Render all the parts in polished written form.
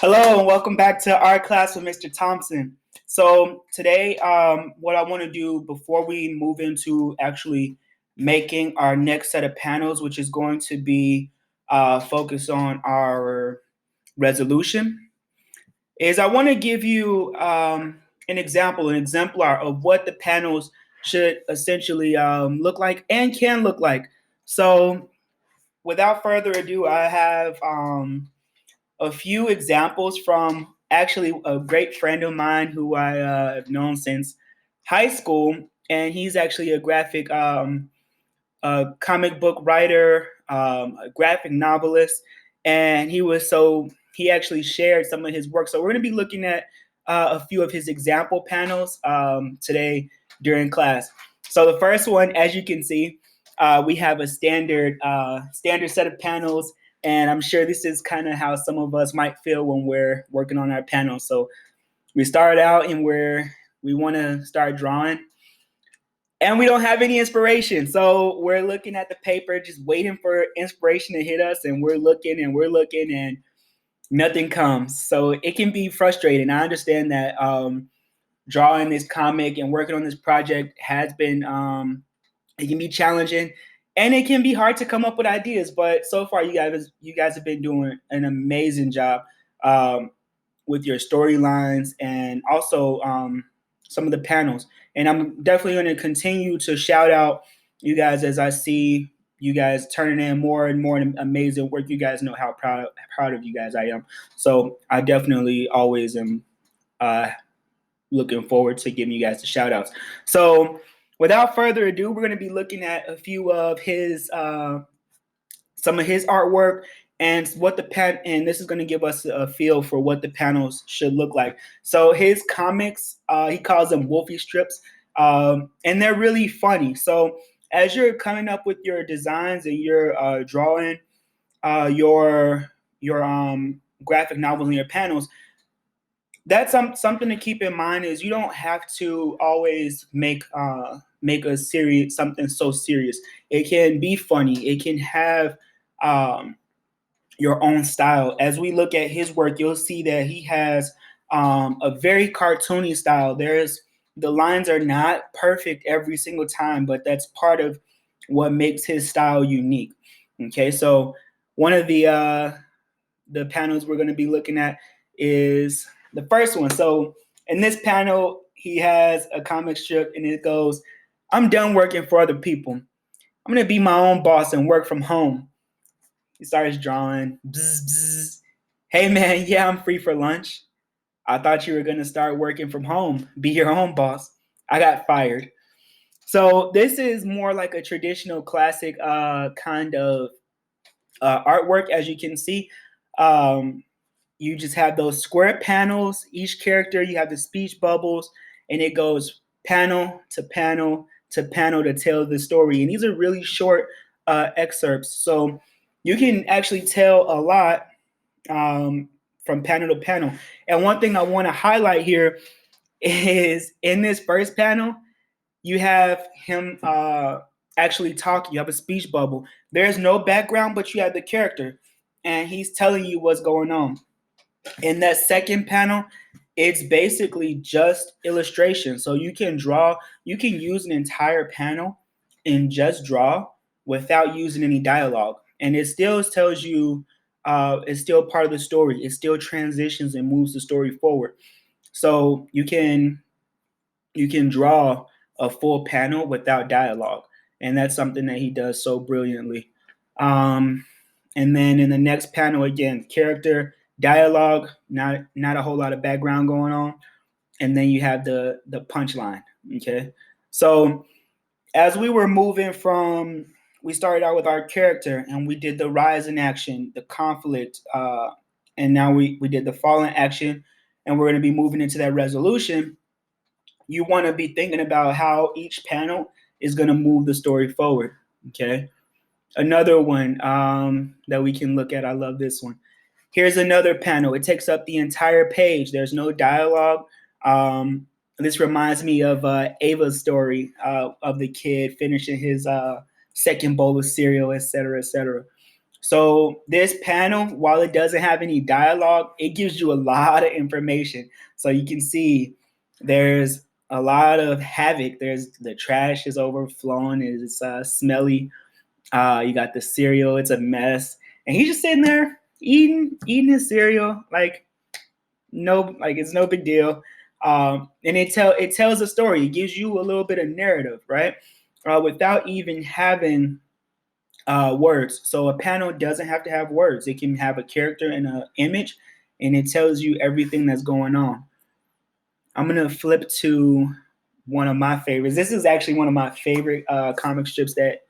Hello and welcome back to our class with Mr. Thompson. So today, what I want to do before we move into actually making our next set of panels, which is going to be focused on our resolution, is I want to give you an exemplar of what the panels should essentially look like and can look like. So without further ado, I have a few examples from actually a great friend of mine who I have known since high school, and he's actually a comic book writer, a graphic novelist, and he actually shared some of his work. So we're going to be looking at a few of his example panels today during class. So the first one, as you can see, we have a standard set of panels, and I'm sure this is kind of how some of us might feel when we're working on our panels. So we start out and we want to start drawing, and we don't have any inspiration. So we're looking at the paper, just waiting for inspiration to hit us, and we're looking and nothing comes. So it can be frustrating. I understand that drawing this comic and working on this project has been it can be challenging, and it can be hard to come up with ideas. But so far, you guys have been doing an amazing job with your storylines and also some of the panels. And I'm definitely going to continue to shout out you guys as I see you guys turning in more and more amazing work. You guys know how proud of you guys I am. So I definitely always am looking forward to giving you guys the shout outs. So without further ado, we're going to be looking at a few of his some of his artwork and and this is going to give us a feel for what the panels should look like. So his comics, he calls them Wolfie strips, and they're really funny. So as you're coming up with your designs and you're drawing your graphic novels and your panels, that's something to keep in mind is you don't have to always make a serious something so serious. It can be funny. It can have your own style. As we look at his work, you'll see that he has a very cartoony style. The lines are not perfect every single time, but that's part of what makes his style unique. Okay, so one of the panels we're going to be looking at is the first one. So in this panel, he has a comic strip and it goes, "I'm done working for other people. I'm going to be my own boss and work from home." He starts drawing. Bzz, bzz. "Hey man, yeah, I'm free for lunch. I thought you were going to start working from home, be your own boss. I got fired." So this is more like a traditional classic kind of artwork, as you can see. You just have those square panels. Each character, you have the speech bubbles, and it goes panel to panel to panel to tell the story. And these are really short excerpts. So you can actually tell a lot from panel to panel. And one thing I want to highlight here is in this first panel, you have him actually talking. You have a speech bubble. There's no background, but you have the character, and he's telling you what's going on. In that second panel, it's basically just illustration. So you can use an entire panel and just draw without using any dialogue. And it still tells you, it's still part of the story. It still transitions and moves the story forward. So you can draw a full panel without dialogue. And that's something that he does so brilliantly. And then in the next panel, again, character, dialogue, not a whole lot of background going on, and then you have the punchline. Okay, so as we were moving from, we started out with our character, and we did the rise in action, the conflict, and now we did the fall in action, and we're going to be moving into that resolution. You want to be thinking about how each panel is going to move the story forward. Okay, another one that we can look at. I love this one. Here's another panel. It takes up the entire page. There's no dialogue. This reminds me of Ava's story of the kid finishing his second bowl of cereal, etc., etc. So this panel, while it doesn't have any dialogue, it gives you a lot of information. So you can see there's a lot of havoc. There's the trash is overflowing. It's smelly. You got the cereal. It's a mess. And he's just sitting there eating his cereal. Like, no, like it's no big deal. And it tells a story. It gives you a little bit of narrative, right? Without even having words. So a panel doesn't have to have words. It can have a character and an image, and it tells you everything that's going on. I'm gonna flip to one of my favorites. This is actually one of my favorite comic strips that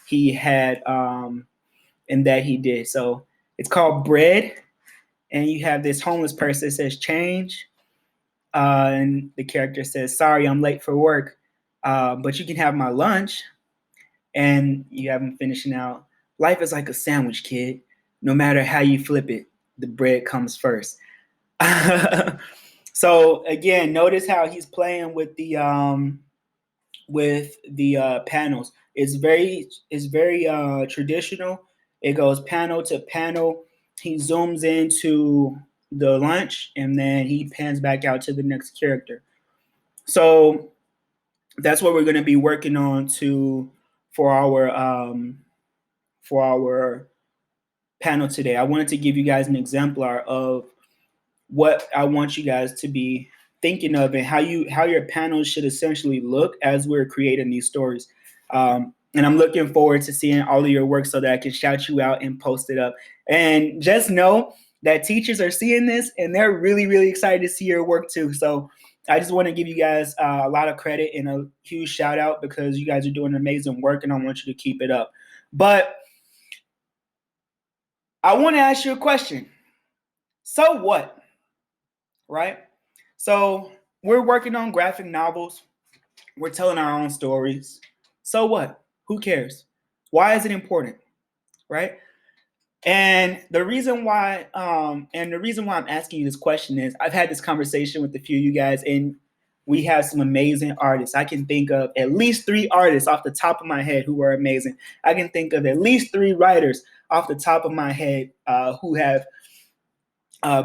he had and that he did. So it's called Bread, and you have this homeless person that says change, and the character says, "Sorry, I'm late for work, but you can have my lunch." And you have him finishing out, "Life is like a sandwich, kid. No matter how you flip it, the bread comes first." So again, notice how he's playing with the panels. It's very traditional. It goes panel to panel. He zooms into the lunch and then he pans back out to the next character. So that's what we're going to be working on for our panel today. I wanted to give you guys an exemplar of what I want you guys to be thinking of and how your panels should essentially look as we're creating these stories. And I'm looking forward to seeing all of your work so that I can shout you out and post it up. And just know that teachers are seeing this and they're really, really excited to see your work too. So I just want to give you guys a lot of credit and a huge shout out because you guys are doing amazing work and I want you to keep it up. But I want to ask you a question. So what? Right? So we're working on graphic novels. We're telling our own stories. So what? Who cares? Why is it important? Right? And the reason why I'm asking you this question is I've had this conversation with a few of you guys, and we have some amazing artists. I can think of at least 3 artists off the top of my head who are amazing. I can think of at least 3 writers off the top of my head who have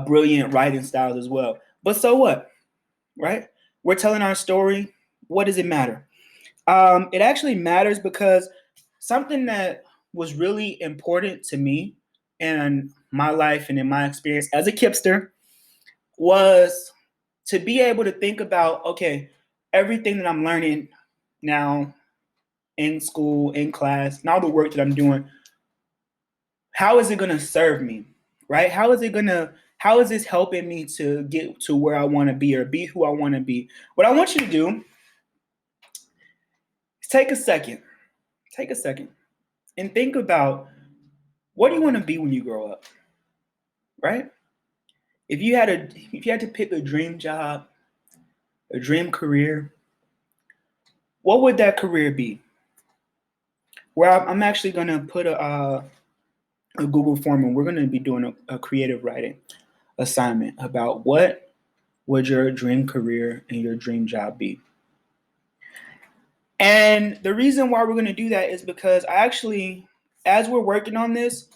brilliant writing styles as well. But so what? Right? We're telling our story. What does it matter? It actually matters because something that was really important to me in my life and in my experience as a Kipster was to be able to think about, okay, everything that I'm learning now in school, in class, and all the work that I'm doing, how is it going to serve me, right? How is this helping me to get to where I want to be or be who I want to be? What I want you to do is take a second and think about what do you want to be when you grow up, right? If you had to pick a dream job, a dream career, what would that career be? Well, I'm actually going to put a Google form and we're going to be doing a creative writing assignment about what would your dream career and your dream job be. And the reason why we're going to do that is because as we're working on this,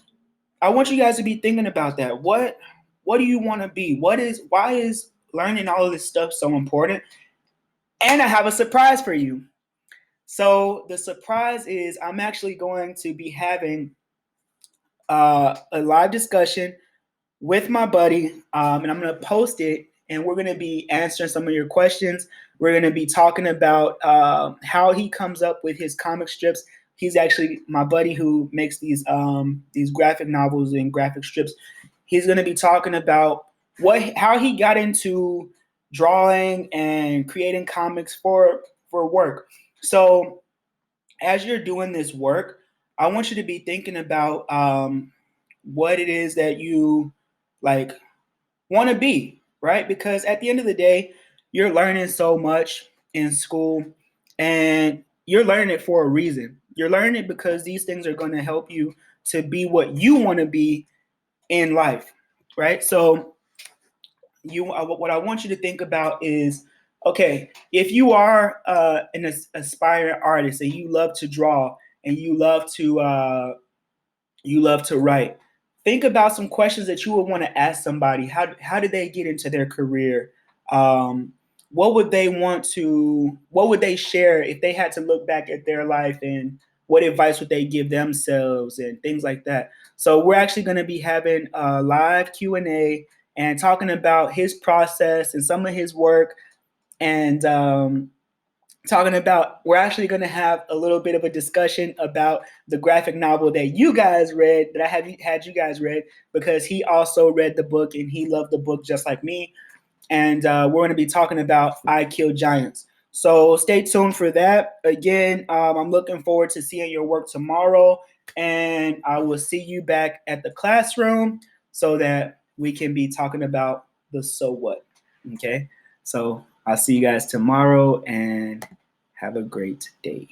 I want you guys to be thinking about that. What do you want to be? Why is learning all of this stuff so important? And I have a surprise for you. So the surprise is I'm actually going to be having a live discussion with my buddy, and I'm going to post it, and we're going to be answering some of your questions. We're going to be talking about how he comes up with his comic strips. He's actually my buddy who makes these graphic novels and graphic strips. He's going to be talking about how he got into drawing and creating comics for work. So as you're doing this work, I want you to be thinking about what it is that you like want to be, right? Because at the end of the day, you're learning so much in school and you're learning it for a reason. You're learning it because these things are going to help you to be what you want to be in life, right? So what I want you to think about is, okay, if you are an aspiring artist and you love to draw and you love to You love to write. Think about some questions that you would want to ask somebody. How did they get into their career? Um, what would they want to? What would they share if they had to look back at their life, and what advice would they give themselves and things like that? So we're actually going to be having a live Q&A and talking about his process and some of his work, and talking about, we're actually going to have a little bit of a discussion about the graphic novel that you guys read, that I have had you guys read, because he also read the book and he loved the book just like me. And we're going to be talking about I Kill Giants. So stay tuned for that. Again, I'm looking forward to seeing your work tomorrow, and I will see you back at the classroom so that we can be talking about the so what. Okay, so I'll see you guys tomorrow, and have a great day.